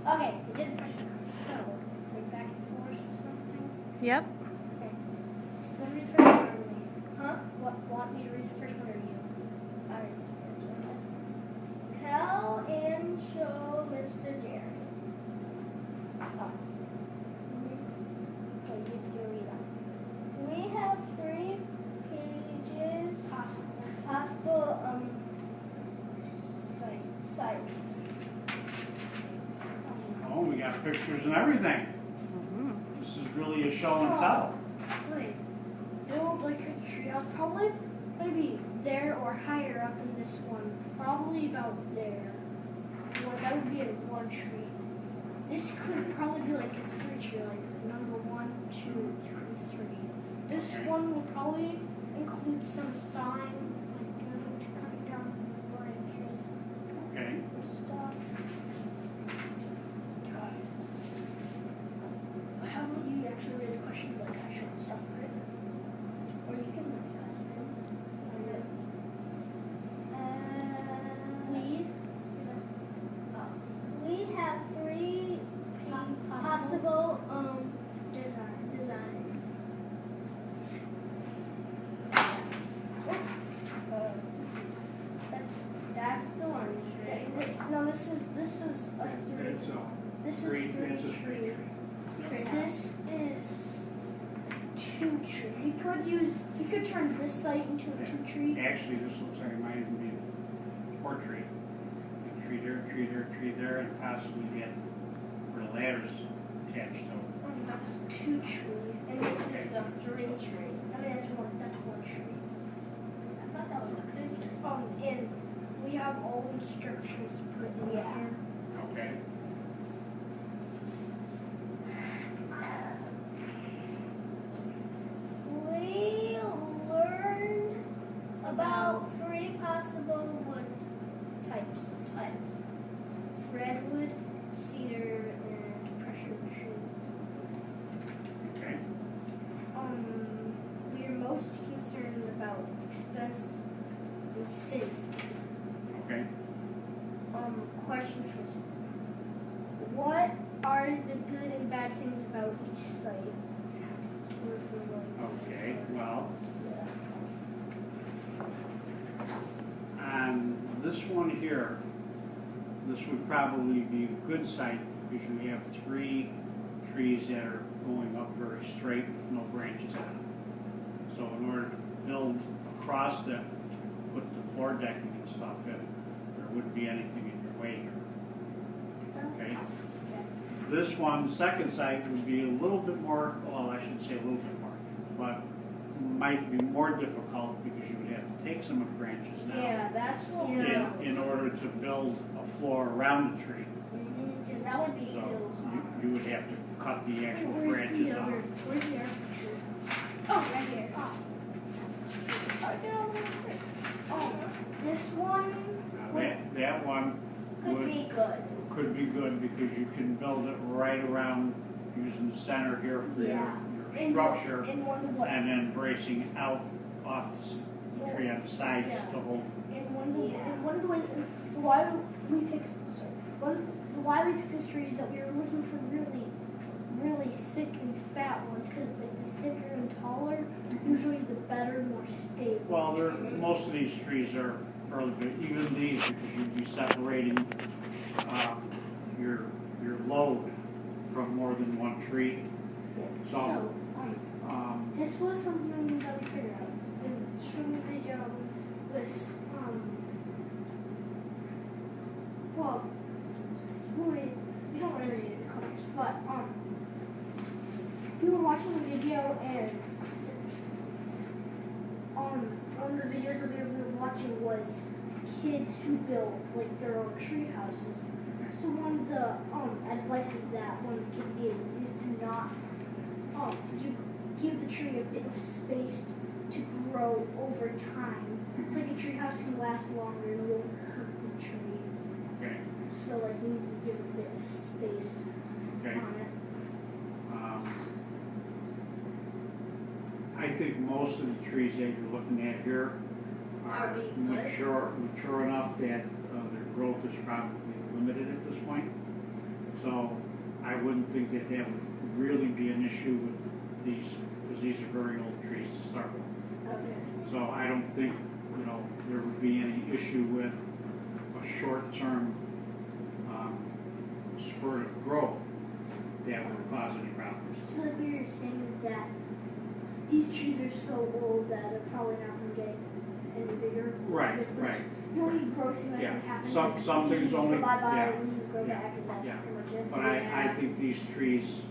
Okay, it is a question. So, like back and forth or something? Yep. Okay. Let me read the first one or me? Huh? Want me to read the first one or you? Alright, this one is. Tell and show Mr. Jerry. Oh. Okay, you get to read that. We have 3 pages. Possible sites. Oh, we got pictures and everything. This is really a show and tell. Wait, build like a tree house, probably maybe there or higher up in this one. Probably about there. Well, that would be a 1 tree. This could probably be like a 3 tree, like number 1, 2, 3. This one will probably include some sign, like to cut down branches Okay. and stuff. How about you actually read the question like actual stuff, right? Or you can read the question. We have 3 possible designs. That's the one. No, this is a 3. This is 3 tree. This is 2 tree. You could turn this site into a 2 tree. Actually, this looks like it might even be a 4 tree. A tree there, tree there, tree there, and possibly get where the ladder's attached to it. That's 2 tree. And this is the 3 tree. I mean, that's 1 tree. I thought that was a 3 tree. And we have all instructions put in here. Okay. We learned about 3 possible wood types. Redwood, cedar, and pressure tree. Okay. We are most concerned about expense and safety. Okay. Question first. What are the good and bad things about each site? So this was like, Okay. Well, yeah. on this one here, this would probably be a good site because you have 3 trees that are going up very straight with no branches on them. So in order to build across them, put the floor decking and stuff in, there wouldn't be anything in your way here. Okay. This one, the second site, would be a little bit more, well, I should say a little bit more, but might be more difficult because you would have to take some of the branches down. Yeah, that's what we In order to build a floor around the tree. because that would be So too. you would have to cut the actual Where's the branches other? off. Where's the other tree? Oh, right here. Oh, this one That one could be good. could be good because you can build it right around using the center here for Yeah. your structure In one way. and then bracing out off the tree on the sides Yeah. to hold. And one of the ways why we picked why we picked this tree is that we were looking for really thick and fat ones because like the thicker and taller, usually the better, more stable. Well, most of these trees are fairly good, even these, because you'd be separating your load from more than one tree. So, this was something that we figured out. And from the video was well, we don't really need the colors, but we were watching the video and on the videos that we were watching was kids who built like their own tree houses. So one of the advice that one of the kids gave is to not give the tree a bit of space to grow over time. It's like a tree house can last longer and it won't hurt the tree. okay. So like you need to give a bit of space Okay. on it. I think most of the trees that you're looking at here are mature enough that their growth is probably limited at this point. So I wouldn't think that that would really be an issue with these, because these are very old trees to start with. Okay. So I don't think, there would be any issue with a short-term spurt of growth that would cause any problems. So like what you're saying is that these trees are so old that they're probably not going to get any bigger. Right, right. The only growth thing that's Yeah. going to happen Some things leaves only- go bye-bye, yeah. leaves grow Yeah. back, and that's Yeah. pretty much it. But I think these trees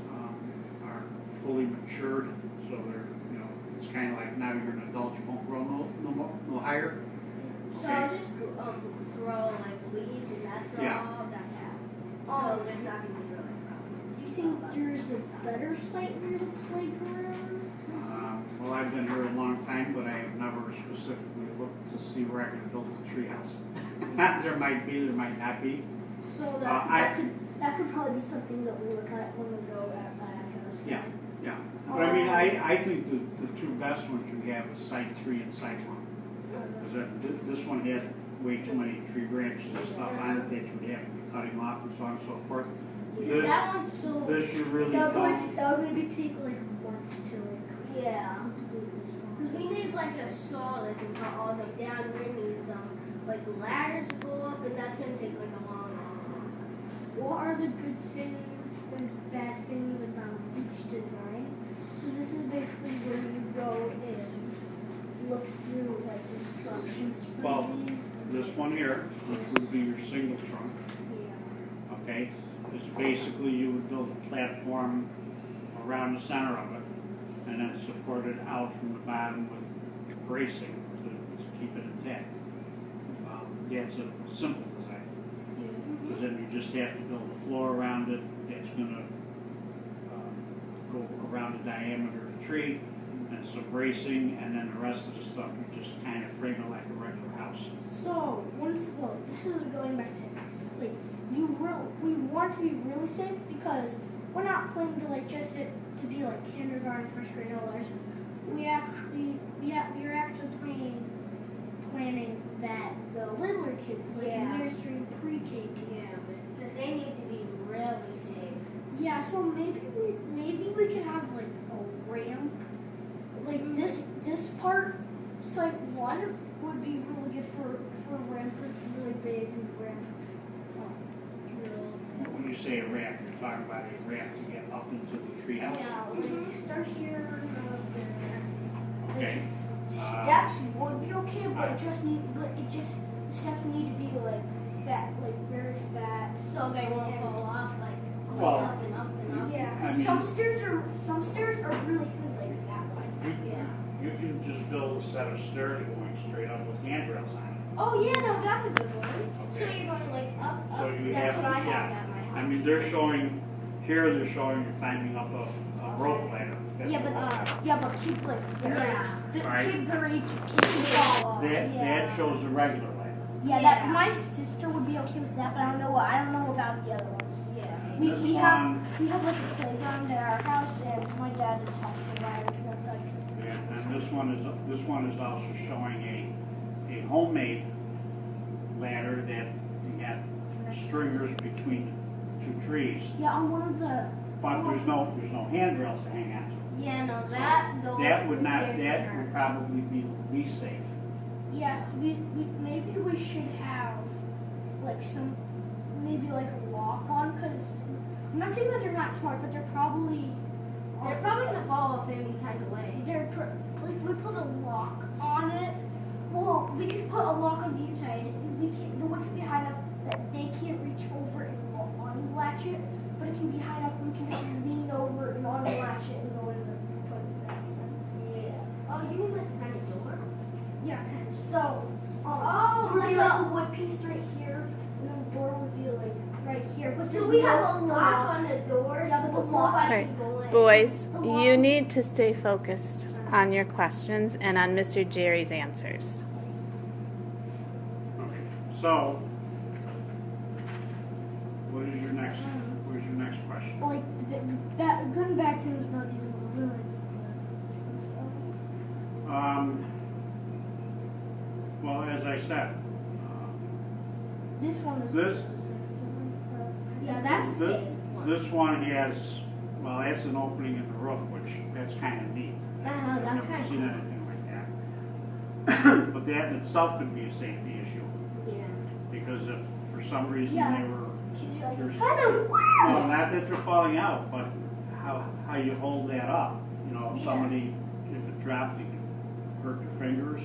are fully matured, so they're, it's kind of like now you're an adult, you won't grow no higher. So Okay. I'll just grow like leaves and that's Yeah. all. That's how. So there's not gonna be really problems. Do you think there's a better site near the playground? Well, I've been here a long time, but I have never specifically looked to see where I can build a treehouse. There might be, there might not be. So that could probably be something that we look at when we go at house. Yeah, yeah. But I mean, I think the two best ones you have is site 3 and site 1. Because this one has way too many tree branches and stuff on it that you would have to be cutting off and so on and so forth. Because that one's so This you really that would don't. maybe take like months to like Yeah. completely solve. Because we need like a saw that can cut all the way down. We need like ladders to go up, and that's gonna take like a long time. What are the good things and bad things about each design? So this is basically where you go and look through like instructions for Well, these. This one here, which would be your single trunk, Yeah. okay, is basically you would build a platform around the center of it and then support it out from the bottom with bracing to keep it intact. That's a simple design, because then you just have to build a floor around it that's going to go around the diameter of the tree, and some bracing, and then the rest of the stuff you just kind of frame it like a regular house. So this is going back to like we want to be really safe because we're not planning to like just it to be like kindergarten, first grade, all others. We're actually planning that the littler kids, like Yeah. nursery and pre-K kids. Yeah, because they need to be really safe. Yeah, so maybe we could have like a ramp. Like this part, site 1 would be really good for a ramp. It's really big and ramp. When you say a ramp, you're talking about a ramp to get up into the treehouse? Yeah, like start here and go up there. Okay. Steps would be okay, but the steps need to be like fat, like very fat. So they won't fall off like going Well, up and up and up. Yeah, I mean- some stairs are really thin like that one. Yeah. You can just build a set of stairs going straight up with handrails on it. Oh yeah, no, that's a good one. So you're going like up, So up. you That's have, what I have yeah. at my house. I mean, they're showing you're climbing up a rope ladder. That's Yeah, a but rope ladder. keep like very, Yeah. Right. keep very keep fall off. That shows a regular ladder. Yeah, Yeah. my sister would be okay with that, but I don't know about the other ones. Yeah. We This have one, like a playground at our house, and my dad attached a ladder to one side. and this one is also showing a homemade ladder that you got stringers between two trees, Yeah, on one of the. but there's no handrails to hang on to. Yeah, no, those. That would there's would probably be least safe. Yes, maybe we should have like maybe like a lock on, because I'm not saying that they're not smart, but they're probably gonna fall off any kind of way. like if we put a lock on it. Well, we could put a lock on the inside. The wood can be high enough that they can't reach over and unlatch it, but it can be high enough that we can just lean over and unlatch it and go in and put it back in. Yeah. Oh, you mean like a kind of door? Yeah, kind of. So, Oh, like like a wood piece right here, and then the door would be like right here. But So there's we no have a lock on the doors. Yeah, but the so lock- nobody Okay. can go in. Boys, you need to stay focused on your questions and on Mr. Jerry's answers. Okay. So, what is your next? Where's your next question? like going back to this about these really stuff. Well, as I said, This one is This- Yeah, that's This- safe. This one has, well, that's an opening in the roof, which, that's kind of neat. I've that's never kinda seen cool. anything like that. But that in itself could be a safety issue, Yeah. because if for some reason Yeah. they were, Can you like there's, Heather, well, not that they're falling out, but how you hold that up. You know, if Yeah. somebody, if it dropped, you could hurt your fingers.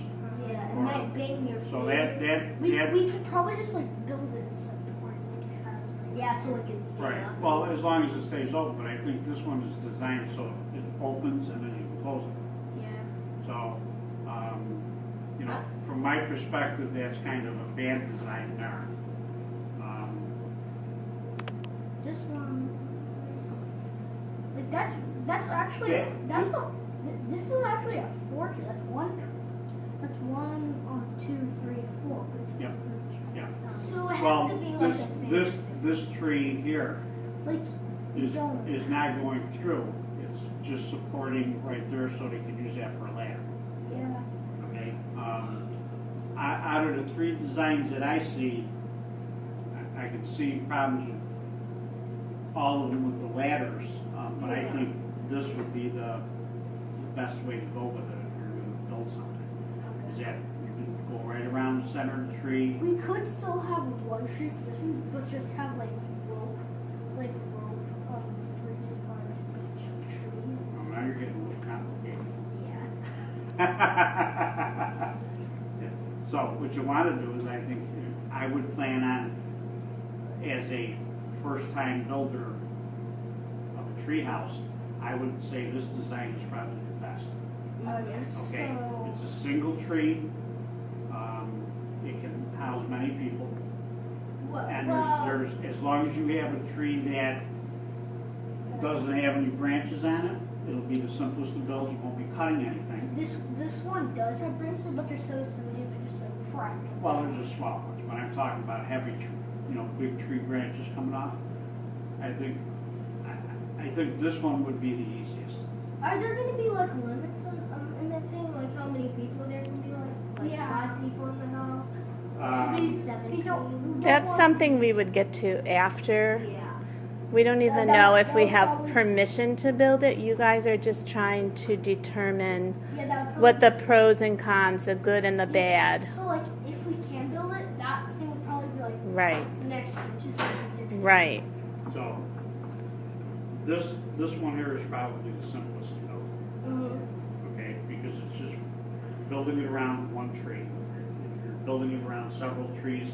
Yeah, it Or- might bang your So fingers. that, we could probably just like build it in some points like it has. Right? Yeah, so it can stay right, up. well, as long as it stays open, but I think this one is designed so it opens and then you can close it. Yeah. So, you know, from my perspective, that's kind of a bad design there. This one, like that's actually Yeah. that's a this is actually a 4-tree. That's one, 2, 3, 4. But it's Yeah. a 3-tree. Yeah. So it has Well, to be like this, a thing. this tree here Like is don't. not going through. It's just supporting right there so they can use that for a ladder. Yeah. Okay, out of the 3 designs that I see, I could see problems with all of them with the ladders, but I Yeah. think this would be the best way to go with it if you're going to build something. Is that you can go right around the center of the tree. We could still have 1 tree for this one, but just have like rope, bridges onto each tree. Oh, now you're getting a little complicated. Yeah. So what you want to do is, I think, I would plan on, as a first-time builder of a tree house, I would say this design is probably the best. Okay, So it's a single tree. It can house many people, and there's as long as you have a tree that doesn't have any branches on it, it'll be the simplest to build. You won't be cutting anything. this one does have branches, but they're so sensitive and just like fragile. Well, they're just small ones. When I'm talking about heavy, big tree branches coming off, I think this one would be the easiest. Are there going to be like limits in that thing? Like how many people there can be? Like Yeah. 5 people in the house? Um, 17? That's something we would get to after. Yeah. We don't even that- know if we that have probably- permission to build it. You guys are just trying to determine Yeah, that would what the probably pros and cons, the good and the be- bad. So like, if we can build it, that thing would probably be like Right, next to 2016. right. So this one here is probably the simplest to build. Okay, because it's just building it around one tree. If you're building it around several trees,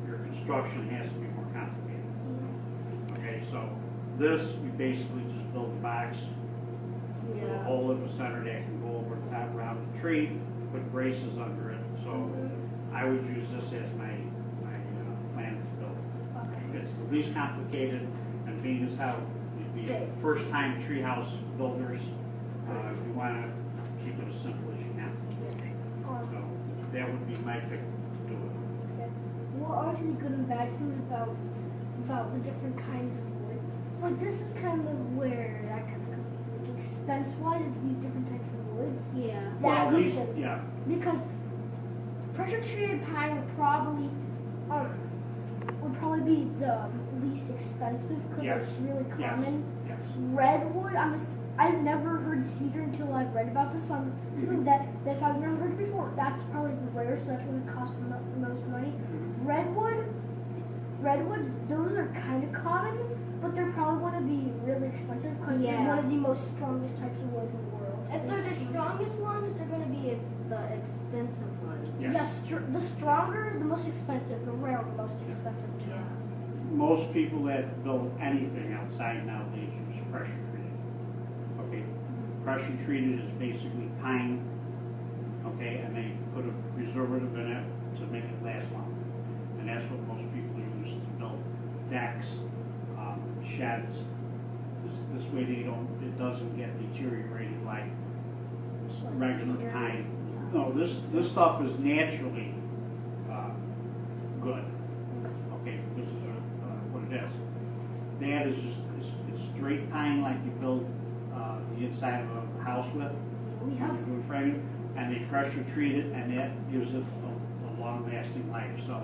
your construction has to be more complicated. Okay, so this, you basically just build a box, with a Yeah. hole in the center that can go over the top around the tree, put braces under it. So I would use this as my plan to build. It's the least complicated, and being as how the Safe. first-time treehouse builders, you want to keep it as simple as you can. So that would be my pick to do it. What are the good and bad things about the different kinds of wood? So like, this is kind of where that kind of like expense-wise of these different types of woods. Yeah. That Well, comes these, in. yeah, Because pressure treated pine would probably be the least expensive because Yes. it's really Yes. common. yes. Redwood, I've never heard cedar until I've read about this. So I'm assuming that if I've never heard it before, that's probably the rare, so that's when it costs the most money. Redwoods, those are kind of common, but they're probably going to be really expensive because they're Yeah. one of the most strongest types of wood in the world. If they're the strongest ones, they're going to be the expensive ones. Yeah. Yes, the stronger, the most expensive. The rare, the most expensive too. Yeah. Most people that build anything outside nowadays use pressure treated. Okay, pressure treated is basically pine, okay, and they put a preservative in it to make it last longer. And that's what most people use to build decks, sheds. This way it doesn't get deteriorated like regular cedar. pine. No, this stuff is naturally good. Okay, because of what it is. That is just it's straight pine like you build the inside of a house with. We have Wood framing, and they pressure treat it, and that gives it a long-lasting life. So